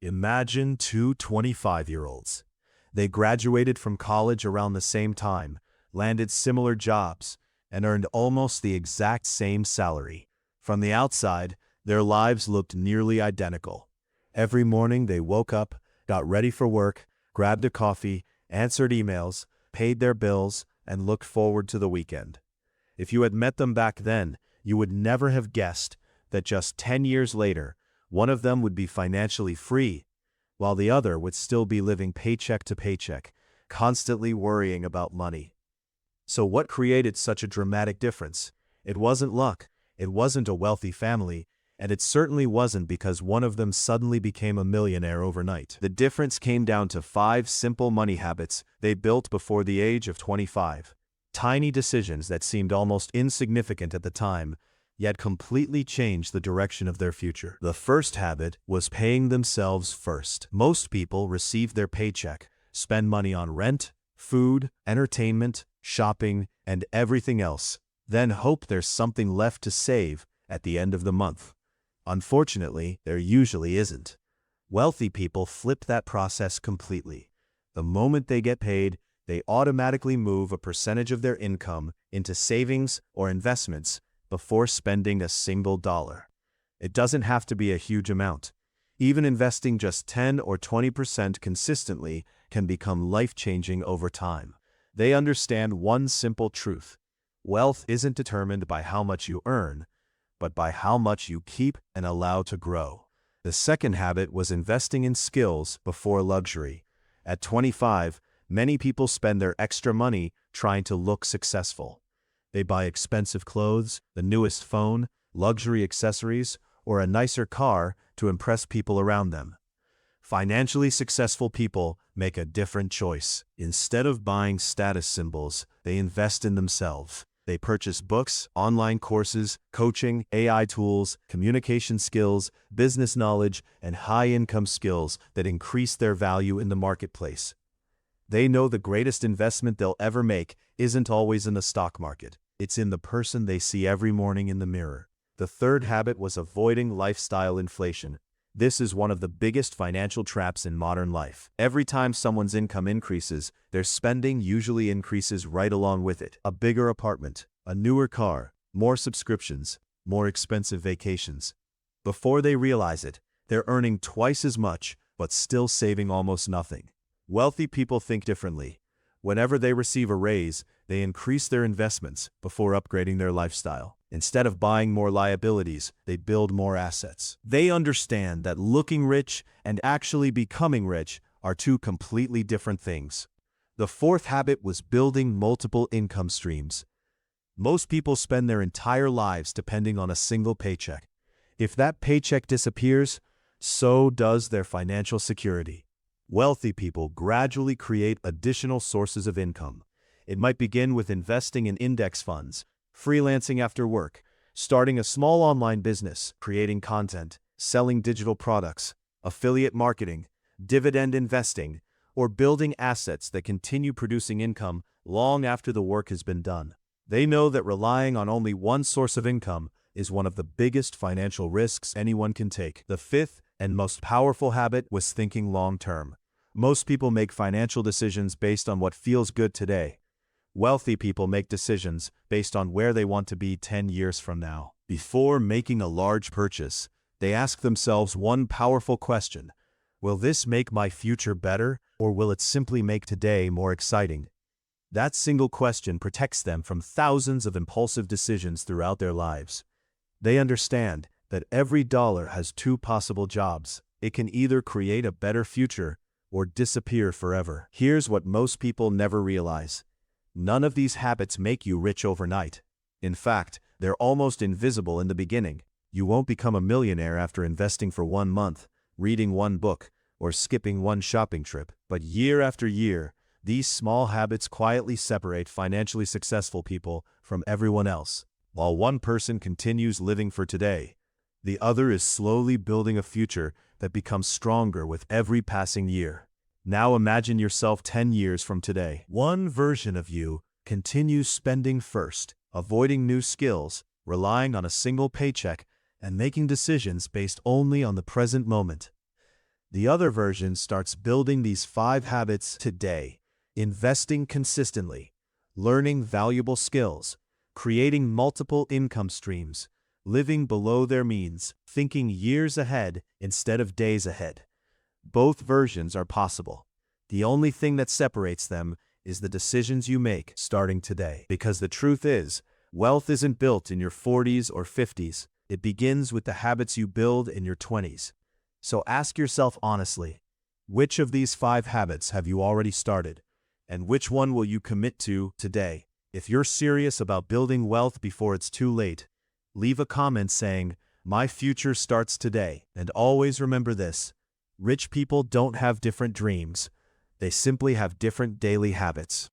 Imagine two 25-year-olds. They graduated from college around the same time, landed similar jobs, and earned almost the exact same salary. From the outside, their lives looked nearly identical. Every morning they woke up, got ready for work, grabbed a coffee, answered emails, paid their bills, and looked forward to the weekend. If you had met them back then, you would never have guessed that just 10 years later, one of them would be financially free, while the other would still be living paycheck to paycheck, constantly worrying about money. So what created such a dramatic difference? It wasn't luck, it wasn't a wealthy family, and it certainly wasn't because one of them suddenly became a millionaire overnight. The difference came down to 5 simple money habits they built before the age of 25. Tiny decisions that seemed almost insignificant at the time, yet completely changed the direction of their future. The first habit was paying themselves first. Most people receive their paycheck, spend money on rent, food, entertainment, shopping, and everything else, then hope there's something left to save at the end of the month. Unfortunately, there usually isn't. Wealthy people flip that process completely. The moment they get paid, they automatically move a percentage of their income into savings or investments before spending a single dollar. It doesn't have to be a huge amount. Even investing just 10 or 20% consistently can become life-changing over time. They understand one simple truth: wealth isn't determined by how much you earn, but by how much you keep and allow to grow. The second habit was investing in skills before luxury. At 25, many people spend their extra money trying to look successful. They buy expensive clothes, the newest phone, luxury accessories, or a nicer car to impress people around them. Financially successful people make a different choice. Instead of buying status symbols, they invest in themselves. They purchase books, online courses, coaching, AI tools, communication skills, business knowledge, and high-income skills that increase their value in the marketplace. They know the greatest investment they'll ever make isn't always in the stock market. It's in the person they see every morning in the mirror. The third habit was avoiding lifestyle inflation. This is one of the biggest financial traps in modern life. Every time someone's income increases, their spending usually increases right along with it. A bigger apartment, a newer car, more subscriptions, more expensive vacations. Before they realize it, they're earning twice as much, but still saving almost nothing. Wealthy people think differently. Whenever they receive a raise, they increase their investments before upgrading their lifestyle. Instead of buying more liabilities, they build more assets. They understand that looking rich and actually becoming rich are two completely different things. The fourth habit was building multiple income streams. Most people spend their entire lives depending on a single paycheck. If that paycheck disappears, so does their financial security. Wealthy people gradually create additional sources of income. It might begin with investing in index funds, freelancing after work, starting a small online business, creating content, selling digital products, affiliate marketing, dividend investing, or building assets that continue producing income long after the work has been done. They know that relying on only one source of income is one of the biggest financial risks anyone can take. The fifth and most powerful habit was thinking long-term. Most people make financial decisions based on what feels good today. Wealthy people make decisions based on where they want to be 10 years from now. Before making a large purchase, they ask themselves one powerful question: will this make my future better, or will it simply make today more exciting? That single question protects them from thousands of impulsive decisions throughout their lives. They understand that every dollar has two possible jobs. It can either create a better future or disappear forever. Here's what most people never realize: none of these habits make you rich overnight. In fact, they're almost invisible in the beginning. You won't become a millionaire after investing for 1 month, reading one book, or skipping one shopping trip. But year after year, these small habits quietly separate financially successful people from everyone else. While one person continues living for today, the other is slowly building a future that becomes stronger with every passing year. Now imagine yourself 10 years from today. One version of you continues spending first, avoiding new skills, relying on a single paycheck, and making decisions based only on the present moment. The other version starts building these 5 habits today, investing consistently, learning valuable skills, creating multiple income streams, living below their means, thinking years ahead instead of days ahead. Both versions are possible. The only thing that separates them is the decisions you make starting today. Because the truth is, wealth isn't built in your 40s or 50s. It begins with the habits you build in your 20s. So ask yourself honestly, which of these 5 habits have you already started? And which one will you commit to today? If you're serious about building wealth before it's too late, leave a comment saying, "My future starts today." And always remember this: rich people don't have different dreams. They simply have different daily habits.